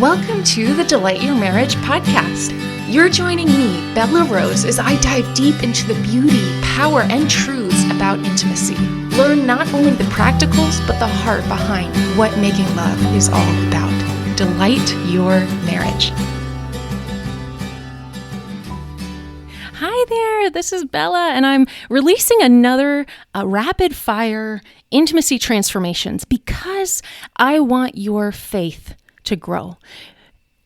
Welcome to the Delight Your Marriage podcast. You're joining me, Bella Rose, as I dive deep into the beauty, power, and truths about intimacy. Learn not only the practicals, but the heart behind what making love is all about. Delight your marriage. Hi there, this is Bella, and I'm releasing another rapid fire intimacy transformations because I want your faith to grow.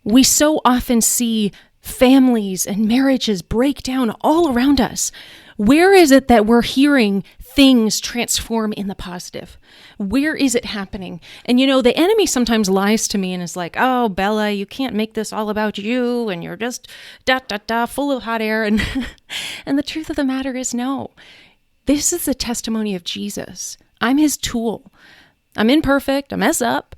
We so often see families and marriages break down all around us. Where is it that we're hearing things transform in the positive? Where is it happening? And the enemy sometimes lies to me and is like, oh, Bella, you can't make this all about you and you're just full of hot air. And, and the truth of the matter is no. This is the testimony of Jesus. I'm his tool. I'm imperfect. I mess up.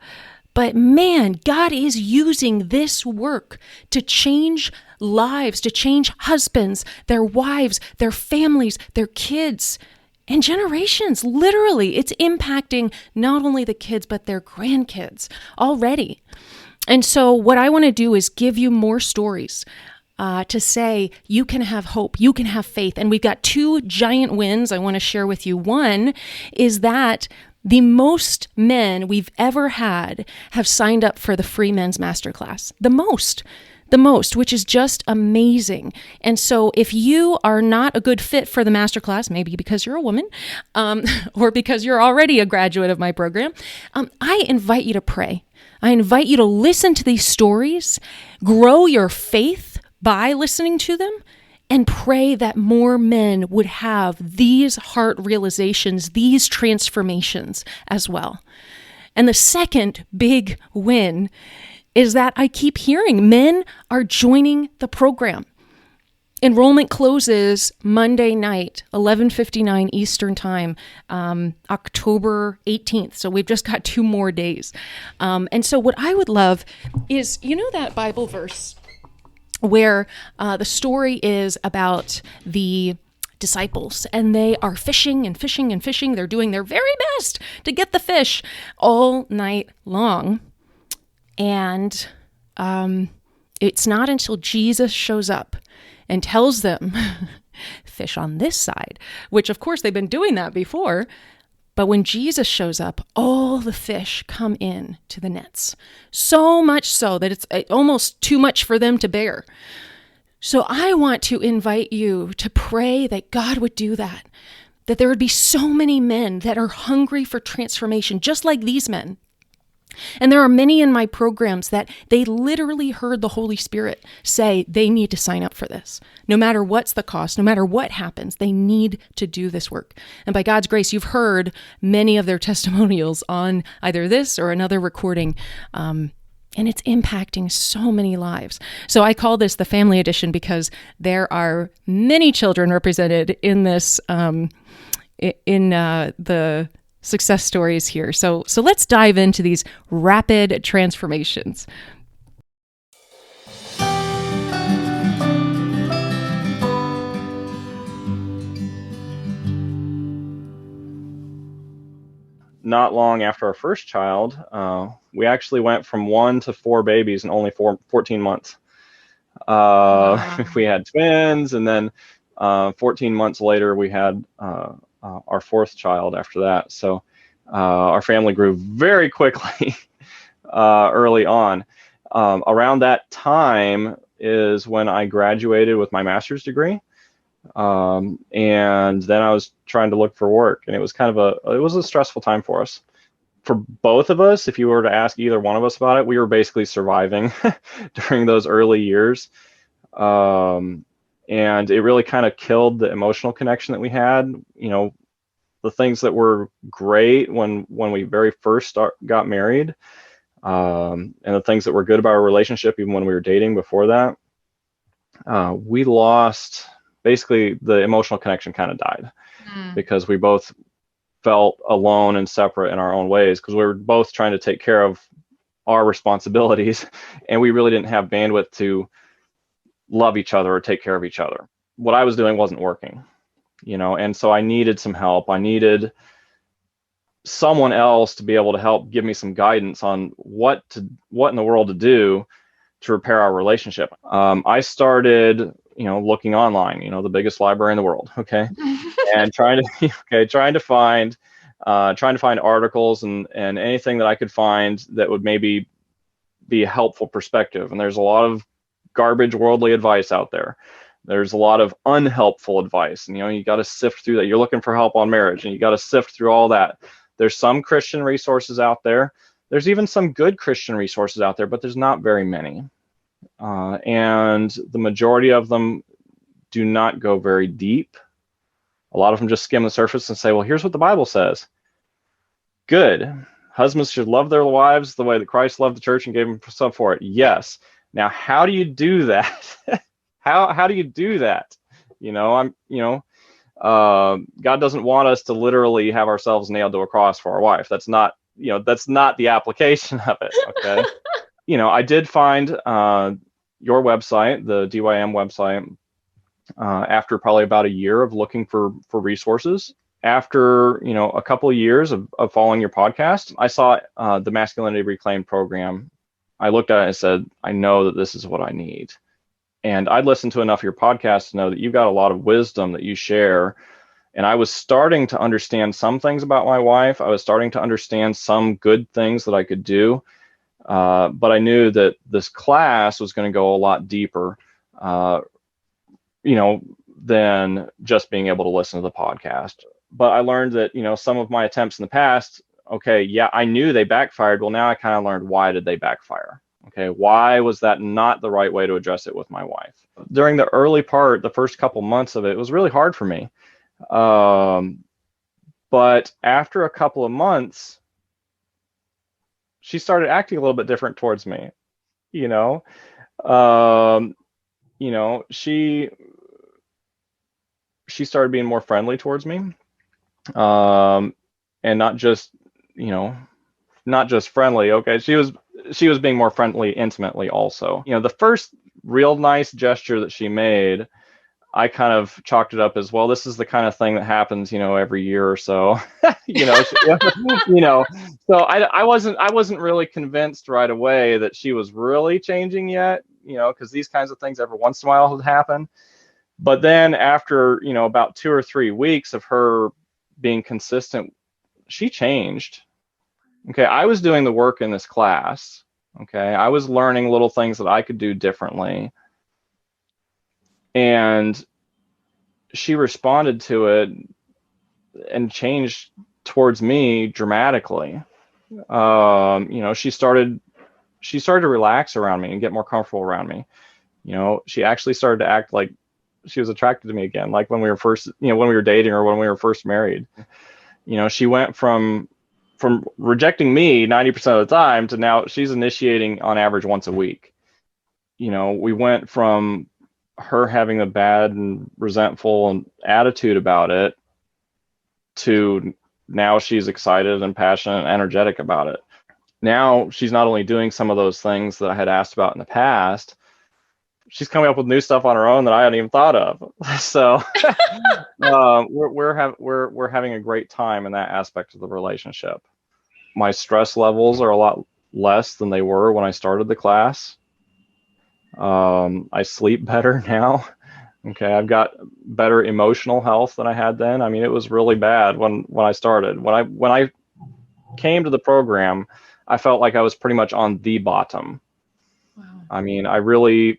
But man, God is using this work to change lives, to change husbands, their wives, their families, their kids, and generations. Literally, it's impacting not only the kids, but their grandkids already. And so what I want to do is give you more stories to say you can have hope, you can have faith. And we've got two giant wins I want to share with you. One is that the most men we've ever had have signed up for the free men's Masterclass. The most, which is just amazing. And so if you are not a good fit for the Masterclass, maybe because you're a woman, or because you're already a graduate of my program, I invite you to pray. I invite you to listen to these stories, grow your faith by listening to them, and pray that more men would have these heart realizations, these transformations as well. And the second big win is that I keep hearing men are joining the program. Enrollment closes Monday night, 11:59 Eastern Time, October 18th. So we've just got 2 more days. And so what I would love is, that Bible verse where the story is about the disciples, and they are fishing and fishing and fishing. They're doing their very best to get the fish all night long. And it's not until Jesus shows up and tells them, fish on this side, which of course they've been doing that before. But when Jesus shows up, all the fish come in to the nets. So much so that it's almost too much for them to bear. So I want to invite you to pray that God would do that there would be so many men that are hungry for transformation, just like these men. And there are many in my programs that they literally heard the Holy Spirit say they need to sign up for this. No matter what's the cost, no matter what happens, they need to do this work. And by God's grace, you've heard many of their testimonials on either this or another recording. And it's impacting so many lives. So I call this the family edition because there are many children represented in this, the success stories here. So let's dive into these rapid transformations. Not long after our first child, we actually went from 1 to 4 babies in only 14 months. Wow. We had twins, and then 14 months later, we had our 4th child after that. So our family grew very quickly early on. Around that time is when I graduated with my master's degree. And then I was trying to look for work, and it was it was a stressful time for us. For both of us, if you were to ask either one of us about it, we were basically surviving during those early years. And it really kind of killed the emotional connection that we had. The things that were great when we very first got married, and the things that were good about our relationship, even when we were dating before that, we lost. Basically, the emotional connection kind of died because we both felt alone and separate in our own ways because we were both trying to take care of our responsibilities, and we really didn't have bandwidth to love each other or take care of each other. What I was doing wasn't working, and so I needed some help. I needed someone else to be able to help give me some guidance on what in the world to do to repair our relationship. I started, looking online, the biggest library in the world, okay, and trying to find articles and anything that I could find that would maybe be a helpful perspective. And there's a lot of garbage worldly advice out there. There's a lot of unhelpful advice, and you got to sift through that. You're looking for help on marriage, and you got to sift through all that. There's some Christian resources out there. There's even some good Christian resources out there, but there's not very many. And the majority of them do not go very deep. A lot of them just skim the surface and say, well, here's what the Bible says. Good. Husbands should love their wives the way that Christ loved the church and gave himself for it. Yes. Now, how do you do that? How do you do that? God doesn't want us to literally have ourselves nailed to a cross for our wife. That's not the application of it. Okay. I did find your website, the DYM website, after probably about a year of looking for resources. After a couple of years of following your podcast, I saw the Masculinity Reclaimed program. I looked at it and said, I know that this is what I need. And I'd listened to enough of your podcast to know that you've got a lot of wisdom that you share. And I was starting to understand some things about my wife. I was starting to understand some good things that I could do. But I knew that this class was going to go a lot deeper, than just being able to listen to the podcast. But I learned that, some of my attempts in the past, okay, yeah, I knew they backfired. Well, now I kind of learned, why did they backfire? Okay, why was that not the right way to address it with my wife? During the early part, the first couple months of it, it was really hard for me. But after a couple of months, she started acting a little bit different towards me. She started being more friendly towards me, and not just friendly. Okay, she was being more friendly intimately also. The first real nice gesture that she made, I kind of chalked it up as, well, this is the kind of thing that happens, every year or so. So I wasn't really convinced right away that she was really changing yet, because these kinds of things every once in a while would happen. But then after, about 2 or 3 weeks of her being consistent, she changed. Okay, I was doing the work in this class. Okay, I was learning little things that I could do differently. And she responded to it and changed towards me dramatically. She started to relax around me and get more comfortable around me. She actually started to act like she was attracted to me again, like when we were first, when we were dating or when we were first married. She went from rejecting me 90% of the time to now she's initiating on average once a week. We went from her having a bad and resentful attitude about it to now she's excited and passionate and energetic about it. Now she's not only doing some of those things that I had asked about in the past, she's coming up with new stuff on her own that I hadn't even thought of. So we're having a great time in that aspect of the relationship. My stress levels are a lot less than they were when I started the class. I sleep better now. Okay, I've got better emotional health than I had then. I mean, it was really bad when I started. When I came to the program, I felt like I was pretty much on the bottom. Wow. I mean, I really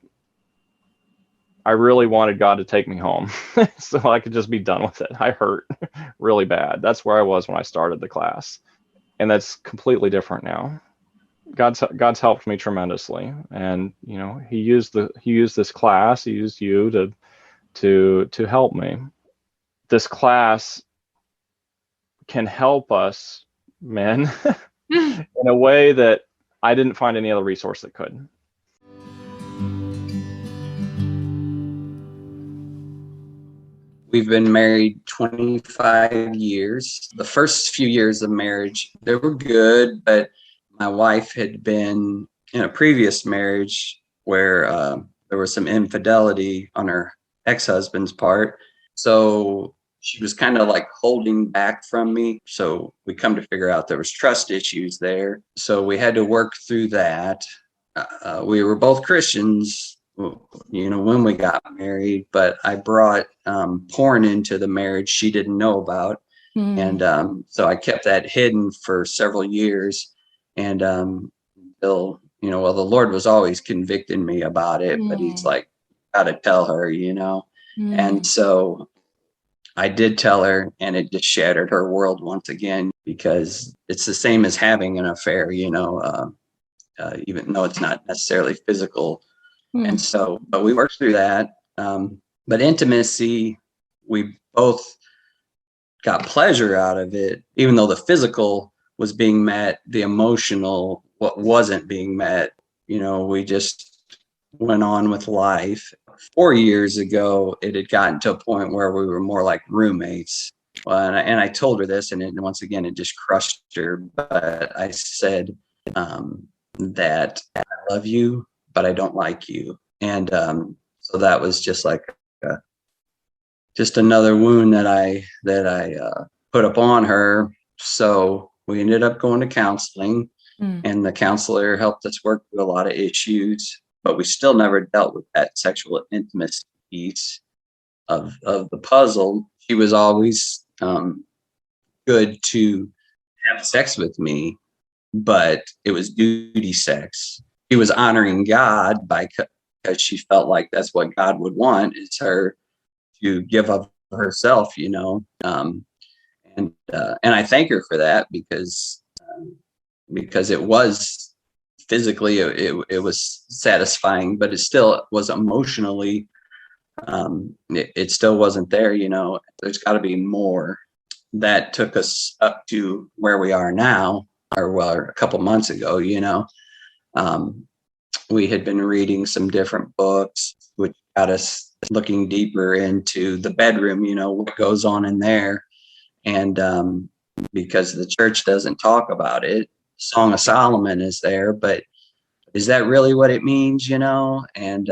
wanted God to take me home so I could just be done with it. I hurt really bad. That's where I was when I started the class. And that's completely different now. God's helped me tremendously. And, he used this class, he used you to help me. This class can help us men in a way that I didn't find any other resource that could. We've been married 25 years. The first few years of marriage, they were good, but my wife had been in a previous marriage where there was some infidelity on her ex-husband's part. So she was kind of like holding back from me. So we come to figure out there was trust issues there. So we had to work through that. We were both Christians, when we got married, but I brought porn into the marriage she didn't know about. And so I kept that hidden for several years. And until, well, the Lord was always convicting me about it, but he's like, gotta tell her, And so I did tell her, and it just shattered her world once again, because it's the same as having an affair, even though it's not necessarily physical. And so, but we worked through that. But intimacy, we both got pleasure out of it, even though the physical was being met, the emotional, what wasn't being met, we just went on with life. 4 years ago, it had gotten to a point where we were more like roommates. And I told her this, and once again, it just crushed her. But I said that I love you, but I don't like you. And so that was just like just another wound that I put upon her. So we ended up going to counseling, and the counselor helped us work through a lot of issues, but we still never dealt with that sexual intimacy piece of the puzzle. She was always good to have sex with me, but it was duty sex. She was honoring God because she felt like that's what God would want, is her to give up herself, and I thank her for that, because it was physically, it was satisfying, but it still was emotionally, it still wasn't there. There's got to be more. That took us up to where we are now, or a couple months ago. We had been reading some different books, which got us looking deeper into the bedroom, what goes on in there. And because the church doesn't talk about it, Song of Solomon is there, but is that really what it means, And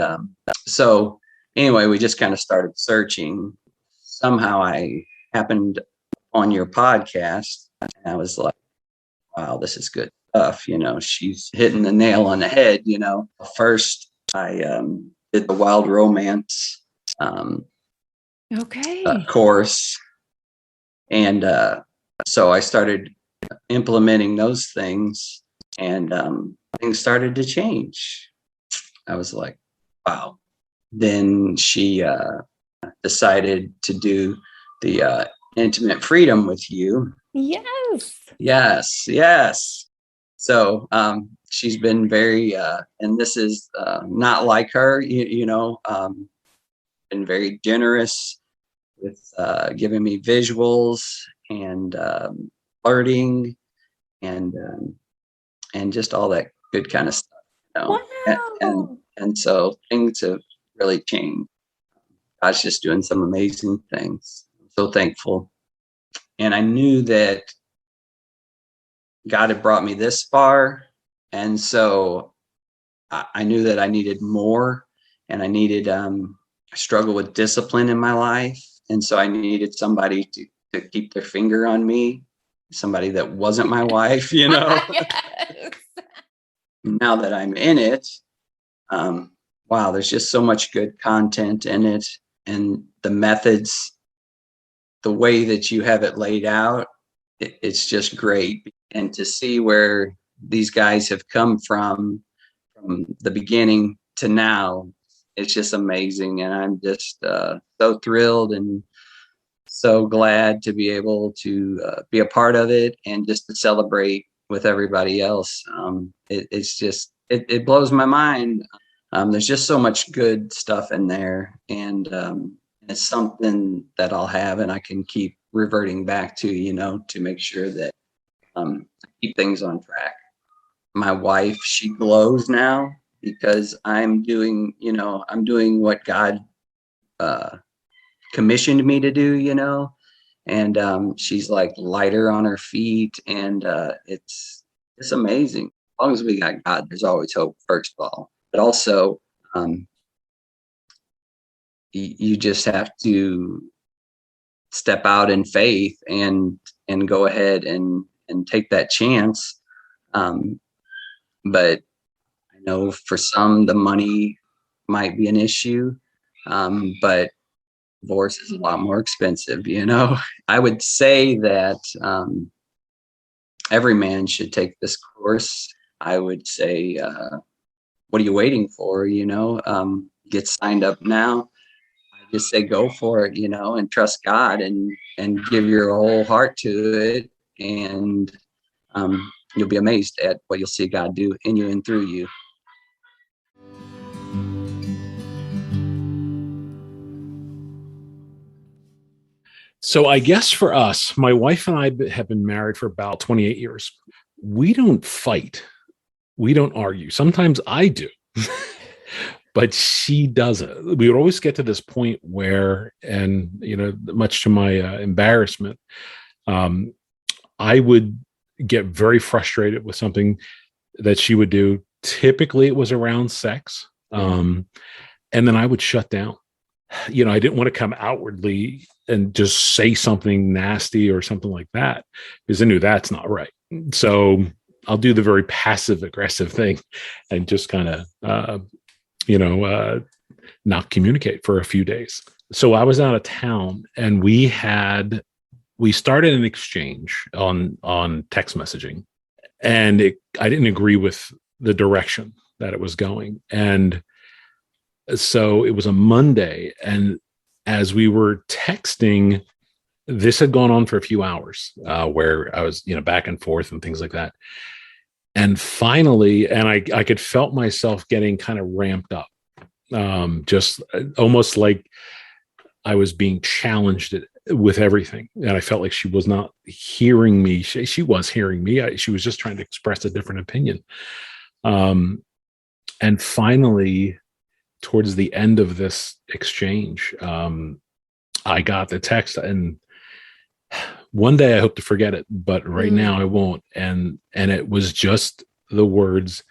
so anyway, we just kind of started searching. Somehow I happened on your podcast, and I was like, wow, this is good stuff. She's hitting the nail on the head. First I did the wild romance course. And so I started implementing those things, and things started to change. I was like, wow. Then she decided to do the intimate freedom with you. Yes. So she's been very, and this is not like her, been very generous with giving me visuals and flirting and just all that good kind of stuff. Wow. And so things have really changed. God's just doing some amazing things. I'm so thankful. And I knew that God had brought me this far. And so I knew that I needed more, and I needed, I struggle with discipline in my life. And so I needed somebody to keep their finger on me, somebody that wasn't my wife, Yes. Now that I'm in it, wow, there's just so much good content in it, and the methods, the way that you have it laid out, it's just great. And to see where these guys have come from the beginning to now, it's just amazing. And I'm just so thrilled and so glad to be able to be a part of it, and just to celebrate with everybody else. It's just, it blows my mind. There's just so much good stuff in there, and it's something that I'll have and I can keep reverting back to, to make sure that I keep things on track. My wife, she glows now because I'm doing what God commissioned me to do, and she's like lighter on her feet, and it's amazing. As long as we got God, there's always hope, first of all. But also, you just have to step out in faith and go ahead and take that chance. But I know for some, the money might be an issue, but divorce is a lot more expensive, you know. I would say that every man should take this course. I would say, what are you waiting for? You know, get signed up now. I just say go for it, you know, and trust God and give your whole heart to it. And you'll be amazed at what you'll see God do in you and through you. So I guess for us, my wife and I have been married for about 28 years. We don't fight. We don't argue. Sometimes I do, but she doesn't. We would always get to this point where, and, you know, much to my embarrassment, I would get very frustrated with something that she would do. Typically it was around sex. And then I would shut down. You know, I didn't want to come outwardly and just say something nasty or something like that, because I knew that's not right. So I'll do the very passive aggressive thing and just kind of, not communicate for a few days. So I was out of town and we started an exchange on text messaging, and I didn't agree with the direction that it was going. And so it was a Monday, and as we were texting, this had gone on for a few hours, where I was, you know, back and forth and things like that. And finally, and I could felt myself getting kind of ramped up, just almost like I was being challenged with everything. And I felt like she was not hearing me. She was hearing me. She was just trying to express a different opinion. And finally, towards the end of this exchange, I got the text, and one day I hope to forget it, but right now I won't. And it was just the words,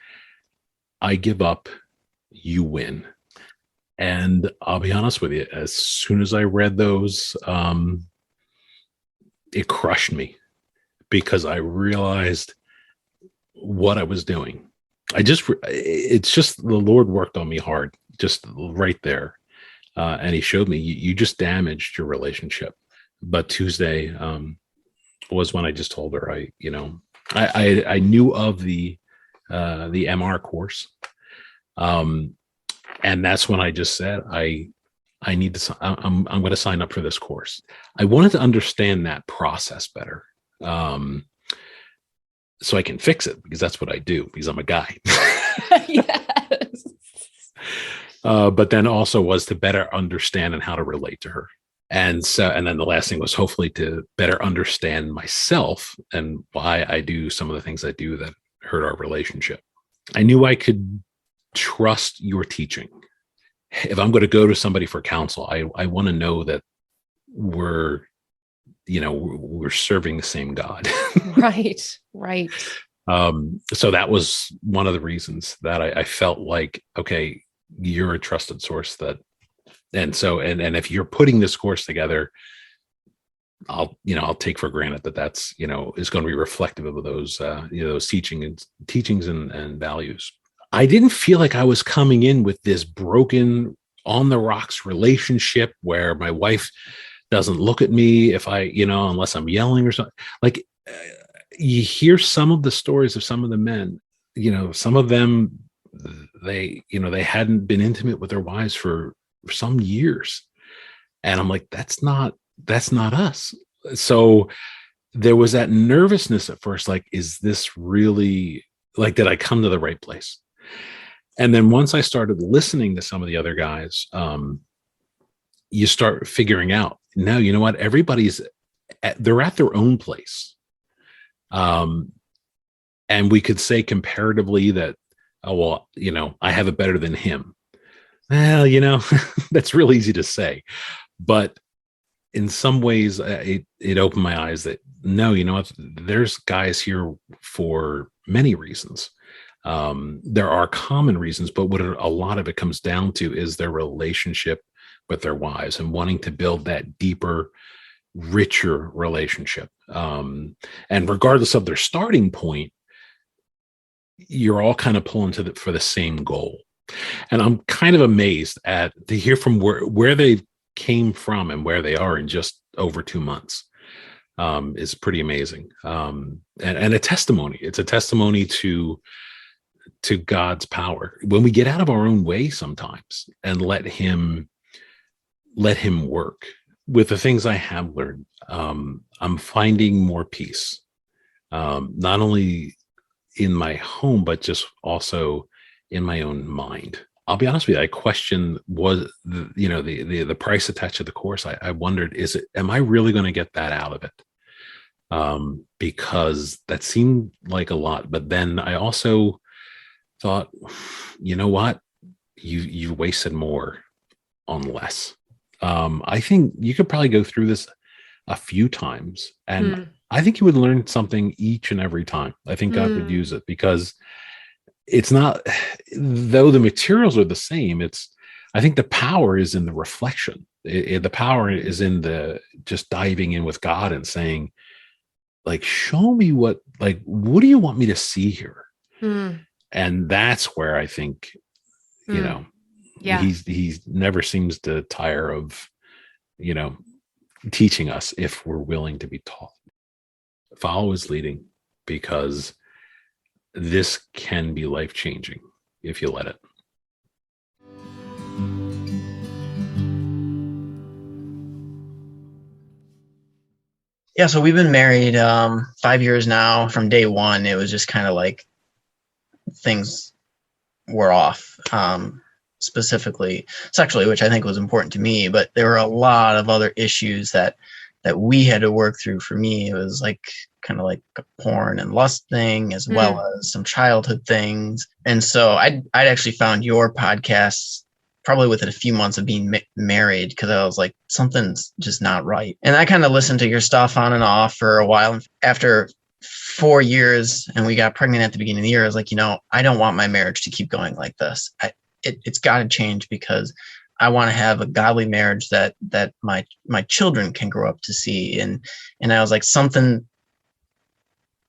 "I give up, you win." And I'll be honest with you, as soon as I read those, it crushed me, because I realized what I was doing. It's just the Lord worked on me hard, just right there. And he showed me, you just damaged your relationship. But Tuesday was when I just told her, I knew of the MR course. And that's when I just said, I'm going to sign up for this course. I wanted to understand that process better. So I can fix it, because that's what I do, because I'm a guy. Yes. But then also was to better understand and how to relate to her. And then the last thing was hopefully to better understand myself and why I do some of the things I do that hurt our relationship. I knew I could trust your teaching. If I'm going to go to somebody for counsel, I want to know that we're serving the same God. Right. So that was one of the reasons that I felt like, okay, you're a trusted source and if you're putting this course together, I'll take for granted that's, is going to be reflective of those, those teachings and values. I didn't feel like I was coming in with this broken, on the rocks relationship where my wife doesn't look at me if unless I'm yelling or something. Like, you hear some of the stories of some of the men, some of them, they hadn't been intimate with their wives for some years. And I'm like, that's not us. So there was that nervousness at first, like, is this really, like, did I come to the right place? And then once I started listening to some of the other guys, you start figuring out, no, you know what? They're at their own place. And we could say comparatively that, oh, well, I have it better than him. Well, that's real easy to say. But in some ways, it opened my eyes that, no, you know what? There's guys here for many reasons. There are common reasons, but what a lot of it comes down to is their relationship with their wives and wanting to build that deeper richer relationship. And regardless of their starting point, you're all kind of pulling for the same goal. And I'm kind of amazed to hear from where they came from and where they are in just over 2 months. Is pretty amazing. And a testimony. It's a testimony to God's power when we get out of our own way sometimes and let him work. With the things I have learned, I'm finding more peace, not only in my home, but just also in my own mind. I'll be honest with you. I questioned the price attached to the course. I wondered, am I really going to get that out of it? Because that seemed like a lot, but then I also thought, you know what? You wasted more on less. I think you could probably go through this a few times, and I think you would learn something each and every time. I think God would use it, because it's not, though the materials are the same, I think the power is in the reflection. The power is in the just diving in with God and saying, like, show me what do you want me to see here? And that's where I think, he never seems to tire of, teaching us if we're willing to be taught. Follow his leading, because this can be life-changing if you let it. Yeah, so we've been married 5 years now. From day one, it was just kind of like things were off, specifically sexually, which I think was important to me. But there were a lot of other issues that we had to work through. For me, it was like kind of like a porn and lust thing, as well as some childhood things. And so I'd actually found your podcast probably within a few months of being married, because I was like, something's just not right. And I kind of listened to your stuff on and off for a while. After 4 years, and we got pregnant at the beginning of the year, I was like, I don't want my marriage to keep going like this. It's got to change, because I want to have a godly marriage that my children can grow up to see. And I was like, something's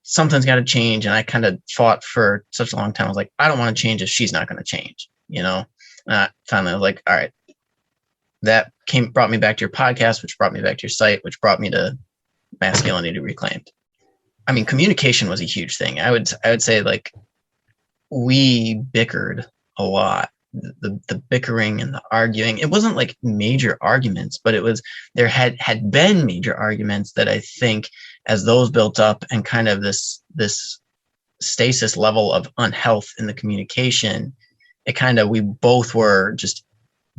got to change. And I kind of fought for such a long time. I was like, I don't want to change if she's not going to change, Finally, I was like, all right. That brought me back to your podcast, which brought me back to your site, which brought me to Masculinity Reclaimed. I mean, communication was a huge thing. I would say, like, we bickered a lot. The bickering and the arguing, it wasn't like major arguments, but there had been major arguments that I think, as those built up and kind of this stasis level of unhealth in the communication, we both were just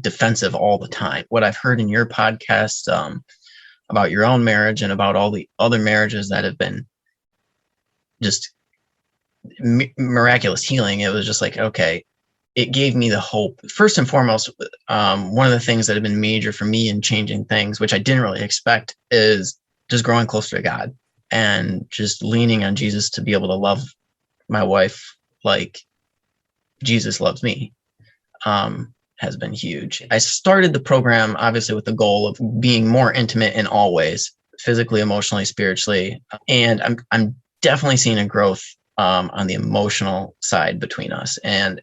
defensive all the time. What I've heard in your podcast about your own marriage and about all the other marriages that have been just miraculous healing, it was just like, okay, it gave me the hope. First and foremost, one of the things that have been major for me in changing things, which I didn't really expect, is just growing closer to God and just leaning on Jesus to be able to love my wife like Jesus loves me, has been huge. I started the program obviously with the goal of being more intimate in all ways, physically, emotionally, spiritually, and I'm definitely seeing a growth on the emotional side between us. And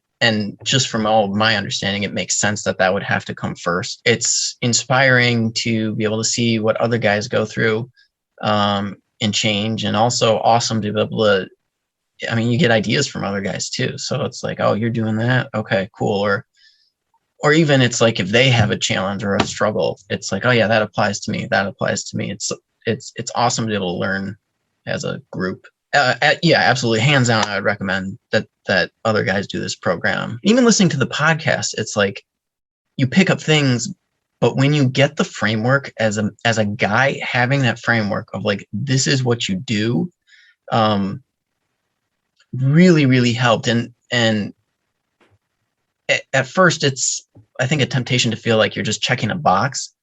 just from all of my understanding, it makes sense that would have to come first. It's inspiring to be able to see what other guys go through and change, and also awesome to be able to, you get ideas from other guys too. So it's like, oh, you're doing that? Okay, cool. Or even it's like, if they have a challenge or a struggle, it's like, oh yeah, that applies to me. That applies to me. It's awesome to be able to learn as a group. Yeah, absolutely. Hands down, I would recommend that other guys do this program. Even listening to the podcast, it's like you pick up things, but when you get the framework as a guy, having that framework of like, this is what you do, really, really helped. And at first, it's, I think, a temptation to feel like you're just checking a box.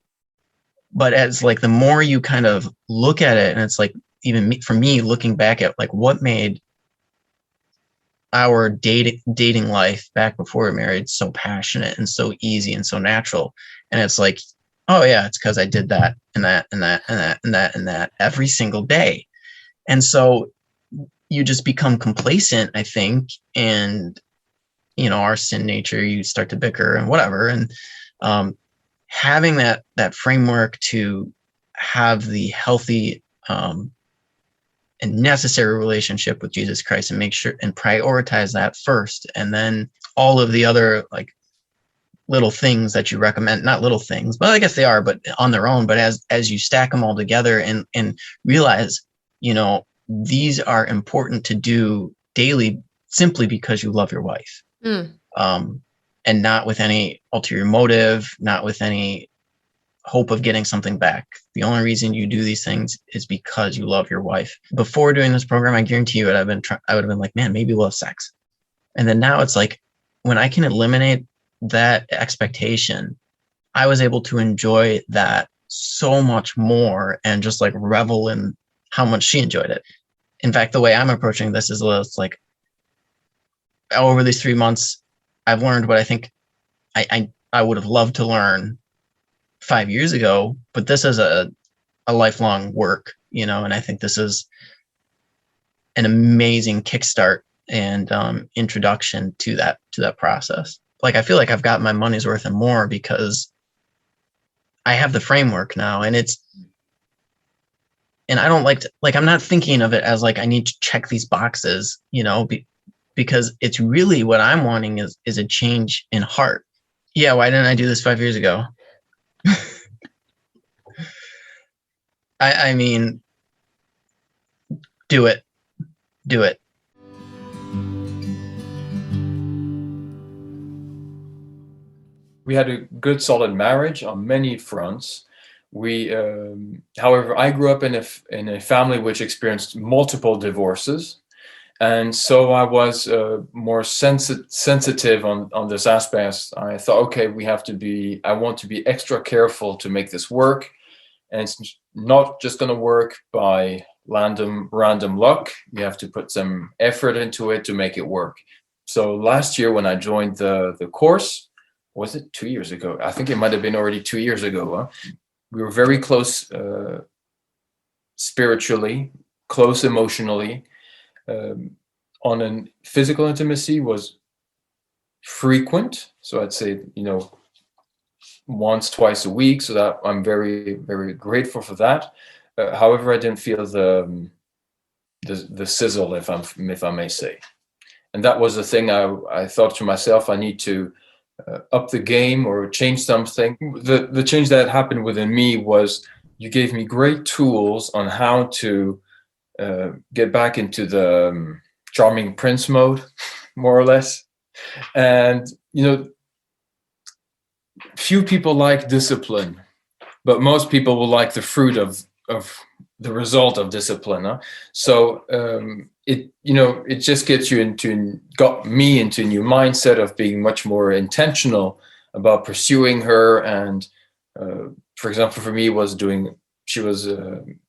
But as like the more you kind of look at it, and it's like, even for me, looking back at like what made our dating life back before we were married so passionate and so easy and so natural. And it's like, oh yeah, it's because I did that and that and that and that and that and that every single day. And so you just become complacent, I think, and our sin nature, you start to bicker and whatever. And having that framework to have the healthy and necessary relationship with Jesus Christ, and make sure and prioritize that first, and then all of the other like little things that you recommend, not little things, but I guess they are, but on their own, but as you stack them all together and realize, these are important to do daily simply because you love your wife. And not with any ulterior motive, not with any hope of getting something back. The only reason you do these things is because you love your wife. Before doing this program, I guarantee you I would have been like, man, maybe we'll have sex. And then now it's like, when I can eliminate that expectation, I was able to enjoy that so much more and just like revel in how much she enjoyed it. In fact, the way I'm approaching this is it's like, over these 3 months, I've learned what I think I would have loved to learn 5 years ago, but this is a lifelong work, and I think this is an amazing kickstart and introduction to that process. Like, I feel like I've got my money's worth and more because I have the framework now, and I don't I'm not thinking of it as like I need to check these boxes, because it's really what I'm wanting is a change in heart. Yeah, why didn't I do this 5 years ago? I mean, do it. We had a good, solid marriage on many fronts. However, I grew up in a family which experienced multiple divorces. And so I was more sensitive on this aspect. I thought, okay, I want to be extra careful to make this work. And it's not just going to work by random luck. You have to put some effort into it to make it work. So last year when I joined the course, was it 2 years ago? I think it might have been already 2 years ago. Huh? We were very close spiritually, close emotionally. On a physical intimacy was frequent. So I'd say, once, twice a week. So that I'm very, very grateful for that. However, I didn't feel the sizzle, if I may say. And that was the thing I thought to myself, I need to up the game or change something. The change that happened within me was you gave me great tools on how to get back into the charming prince mode, more or less. And, few people like discipline, but most people will like the fruit of the result of discipline. Huh? So it just got me into a new mindset of being much more intentional about pursuing her. And for example, for me, she was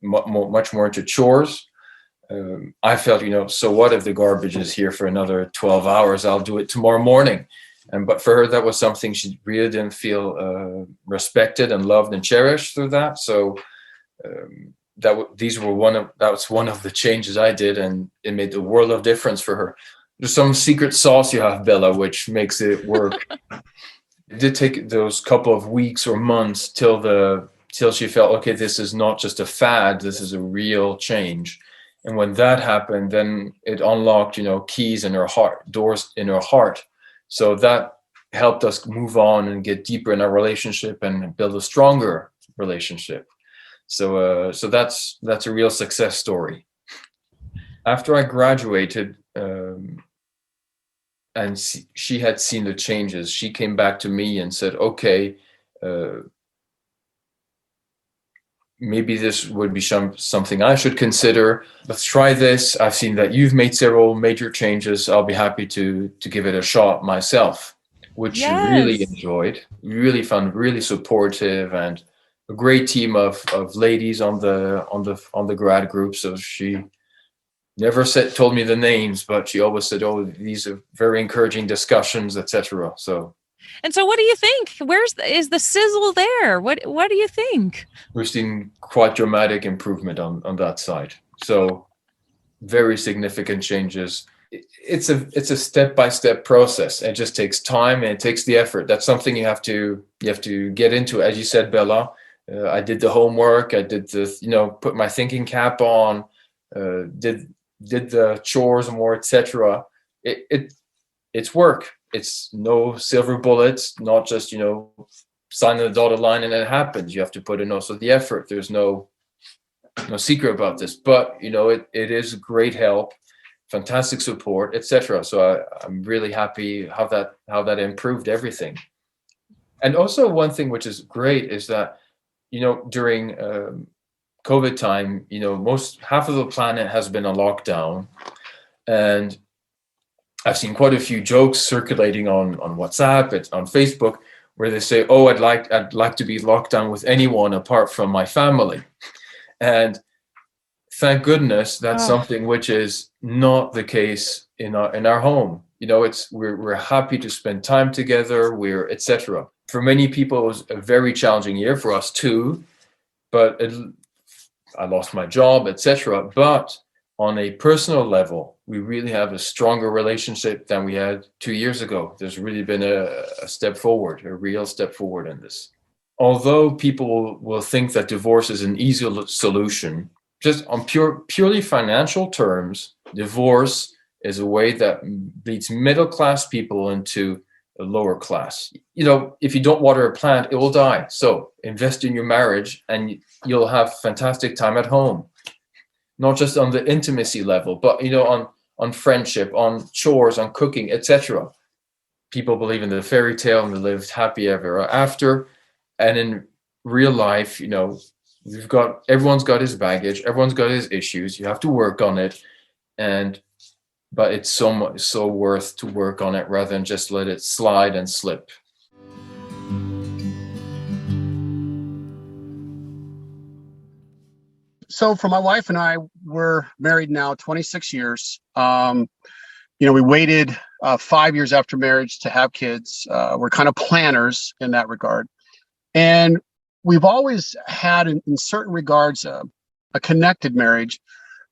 much more into chores. I felt, so what if the garbage is here for another 12 hours? I'll do it tomorrow morning. But for her, that was something she really didn't feel respected and loved and cherished through that. So that was one of the changes I did, and it made a world of difference for her. There's some secret sauce you have, Bella, which makes it work. It did take those couple of weeks or months till she felt, okay, this is not just a fad, this is a real change. And when that happened, then it unlocked, keys in her heart, doors in her heart. So that helped us move on and get deeper in our relationship and build a stronger relationship. So that's a real success story. After I graduated, and she had seen the changes, she came back to me and said, okay, maybe this would be something I should consider. Let's try this. I've seen that you've made several major changes. I'll be happy to give it a shot myself, which she really enjoyed, really found really supportive, and a great team of ladies on the grad group. So she never told me the names, but she always said, oh, these are very encouraging discussions, etc. So And so what do you think? Is the sizzle there? What do you think? We've seen quite dramatic improvement on that side. So very significant changes. It's a step-by-step process. It just takes time and it takes the effort. That's something you have to get into. As you said, Bella, I did the homework. I did put my thinking cap on, did the chores more, etc. It's work. It's no silver bullets, not just, signing the dotted line and it happens. You have to put in also the effort. There's no secret about this, but it is great help, fantastic support, etc. So I'm really happy how that improved everything. And also one thing which is great is that during COVID time, half of the planet has been on lockdown, and I've seen quite a few jokes circulating on WhatsApp, it's on Facebook, where they say, "Oh, I'd like to be locked down with anyone apart from my family." And thank goodness that's something which is not the case in our home. We're happy to spend time together, we're etc. For many people, it was a very challenging year, for us too. But I lost my job, etc. But on a personal level, we really have a stronger relationship than we had 2 years ago. There's really been a step forward, a real step forward in this. Although people will think that divorce is an easy solution, just on purely financial terms, divorce is a way that leads middle-class people into a lower class. If you don't water a plant, it will die. So invest in your marriage and you'll have fantastic time at home. Not just on the intimacy level, but on friendship, on chores, on cooking, etc. People believe in the fairy tale and they lived happy ever after. And in real life, everyone's got his baggage, everyone's got his issues. You have to work on it, but it's so worth to work on it rather than just let it slide and slip. So for my wife and I, we're married now 26 years. We waited 5 years after marriage to have kids. We're kind of planners in that regard. And we've always had, in certain regards, a connected marriage.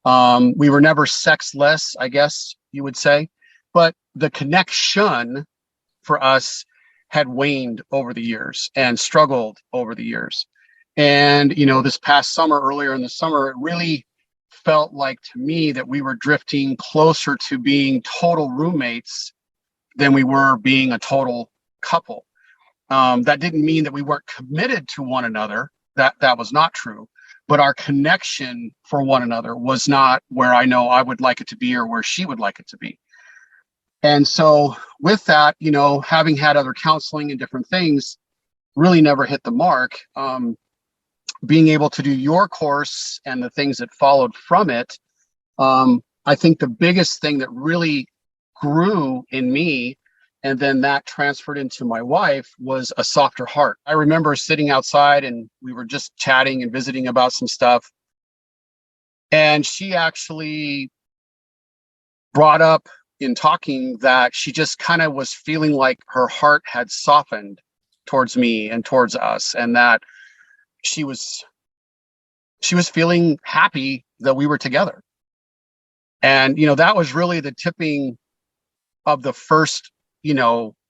We were never sexless, I guess you would say. But the connection for us had waned over the years and struggled over the years. And, this past summer, earlier in the summer, it really felt like to me that we were drifting closer to being total roommates than we were being a total couple. That didn't mean that we weren't committed to one another. That was not true. But our connection for one another was not where I know I would like it to be or where she would like it to be. And so with that, having had other counseling and different things, really never hit the mark. Being able to do your course and the things that followed from it, I think the biggest thing that really grew in me, and then that transferred into my wife, was a softer heart. I remember sitting outside and we were just chatting and visiting about some stuff. And she actually brought up in talking that she just kind of was feeling like her heart had softened towards me and towards us, and that she was feeling happy that we were together. And, that was really the tipping of the first,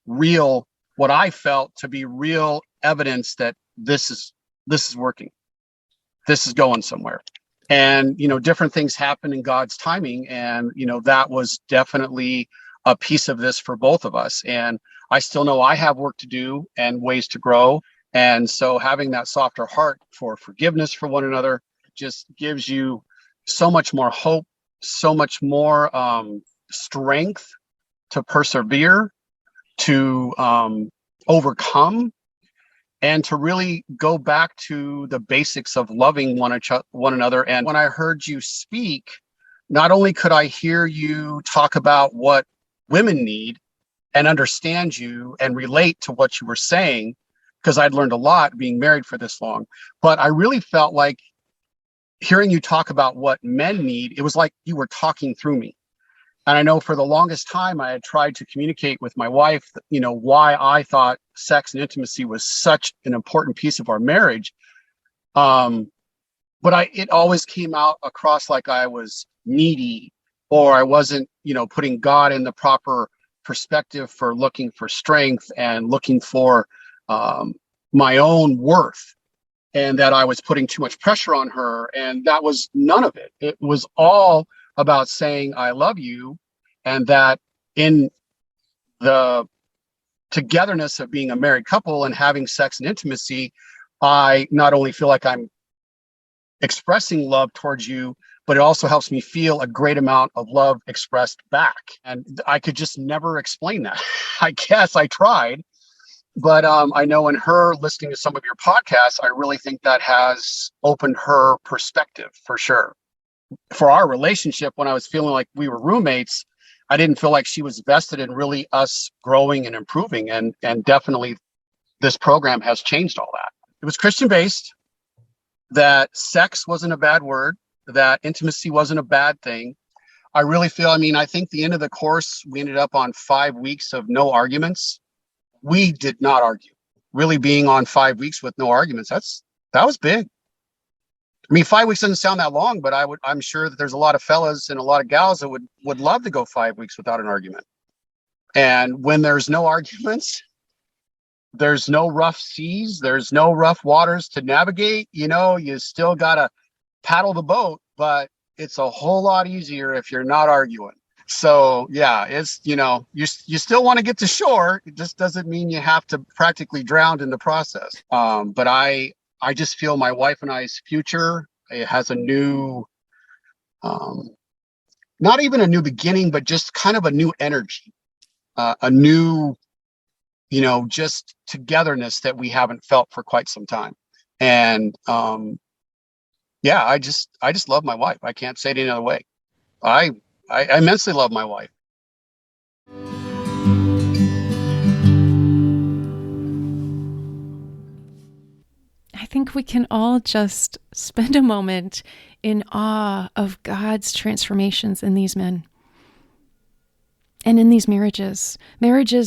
real, what I felt to be real evidence that this is working. This is going somewhere. And, different things happen in God's timing. And, that was definitely a piece of this for both of us. And I still know I have work to do and ways to grow. And so having that softer heart for forgiveness for one another just gives you so much more hope, so much more strength to persevere, to overcome, and to really go back to the basics of loving one another. And when I heard you speak, not only could I hear you talk about what women need and understand you and relate to what you were saying, because I'd learned a lot being married for this long, but I really felt like hearing you talk about what men need, it was like you were talking through me. And I know for the longest time, I had tried to communicate with my wife, why I thought sex and intimacy was such an important piece of our marriage. But it always came out across like I was needy, or I wasn't, putting God in the proper perspective for looking for strength and looking for my own worth, and that I was putting too much pressure on her. And that was none of it. It was all about saying, I love you. And that in the togetherness of being a married couple and having sex and intimacy, I not only feel like I'm expressing love towards you, but it also helps me feel a great amount of love expressed back. And I could just never explain that. I guess I tried, but I know in her listening to some of your podcasts, I really think that has opened her perspective for sure. For our relationship, when I was feeling like we were roommates, I didn't feel like she was vested in really us growing and improving. And definitely this program has changed all that. It was Christian based, that sex wasn't a bad word, that intimacy wasn't a bad thing. I really feel, I think the end of the course, we ended up on 5 weeks of no arguments. We did not argue. Really being on 5 weeks with no arguments, that was big. 5 weeks doesn't sound that long, but I'm sure that there's a lot of fellas and a lot of gals that would love to go 5 weeks without an argument. And when there's no arguments, there's no rough seas, there's no rough waters to navigate. You still got to paddle the boat, but it's a whole lot easier if you're not arguing. So yeah, it's, you still want to get to shore. It just doesn't mean you have to practically drown in the process. But I just feel my wife and I's future, it has a new, not even a new beginning, but just kind of a new energy, a new, just togetherness that we haven't felt for quite some time. And yeah, I just love my wife. I can't say it any other way. I immensely love my wife. I think we can all just spend a moment in awe of God's transformations in these men and in these marriages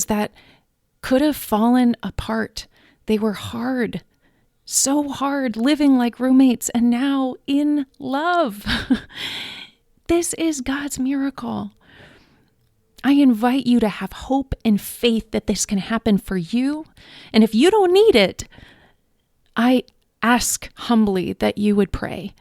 that could have fallen apart. They were hard, so hard, living like roommates, and now in love. This is God's miracle. I invite you to have hope and faith that this can happen for you. And if you don't need it, I ask humbly that you would pray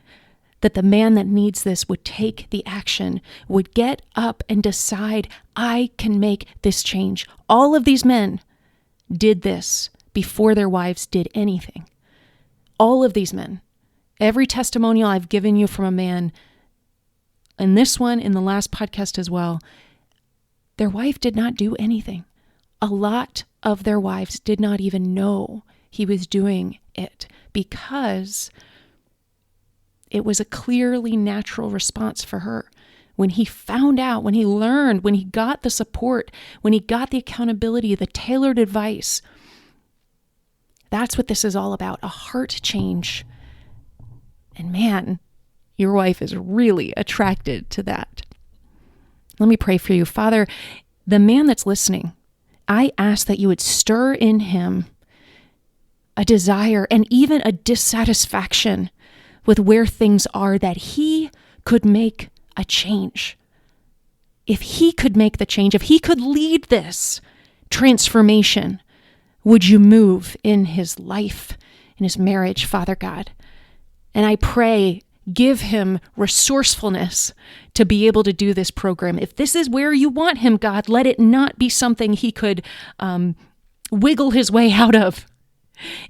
that the man that needs this would take the action, would get up and decide, I can make this change. All of these men did this before their wives did anything. All of these men. Every testimonial I've given you from a man, and this one in the last podcast as well, their wife did not do anything. A lot of their wives did not even know he was doing it because it was a clearly natural response for her. When he found out, when he learned, when he got the support, when he got the accountability, the tailored advice, that's what this is all about, a heart change. And man, your wife is really attracted to that. Let me pray for you. Father, the man that's listening, I ask that you would stir in him a desire and even a dissatisfaction with where things are, that he could make a change. If he could make the change, if he could lead this transformation, would you move in his life, in his marriage, Father God? And I pray, give him resourcefulness to be able to do this program. If this is where you want him, God, let it not be something he could wiggle his way out of.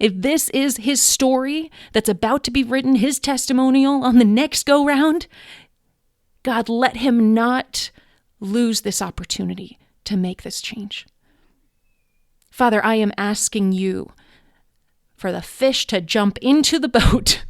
If this is his story that's about to be written, his testimonial on the next go round, God, let him not lose this opportunity to make this change. Father, I am asking you for the fish to jump into the boat.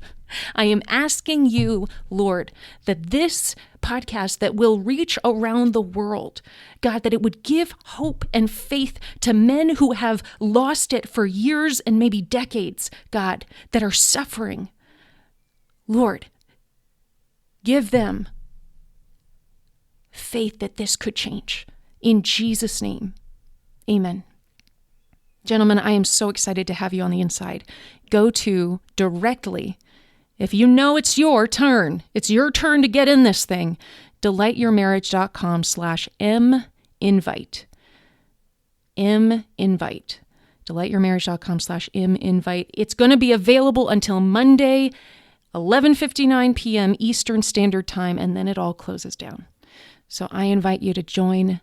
I am asking you, Lord, that this podcast that will reach around the world, God, that it would give hope and faith to men who have lost it for years and maybe decades, God, that are suffering. Lord, give them faith that this could change. In Jesus' name, amen. Gentlemen, I am so excited to have you on the inside. Go to directly, if you know it's your turn to get in this thing, delightyourmarriage.com/m-invite. M-invite. delightyourmarriage.com/m-invite. It's going to be available until Monday, 11:59 p.m. Eastern Standard Time, and then it all closes down. So I invite you to join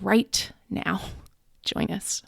right now. Join us.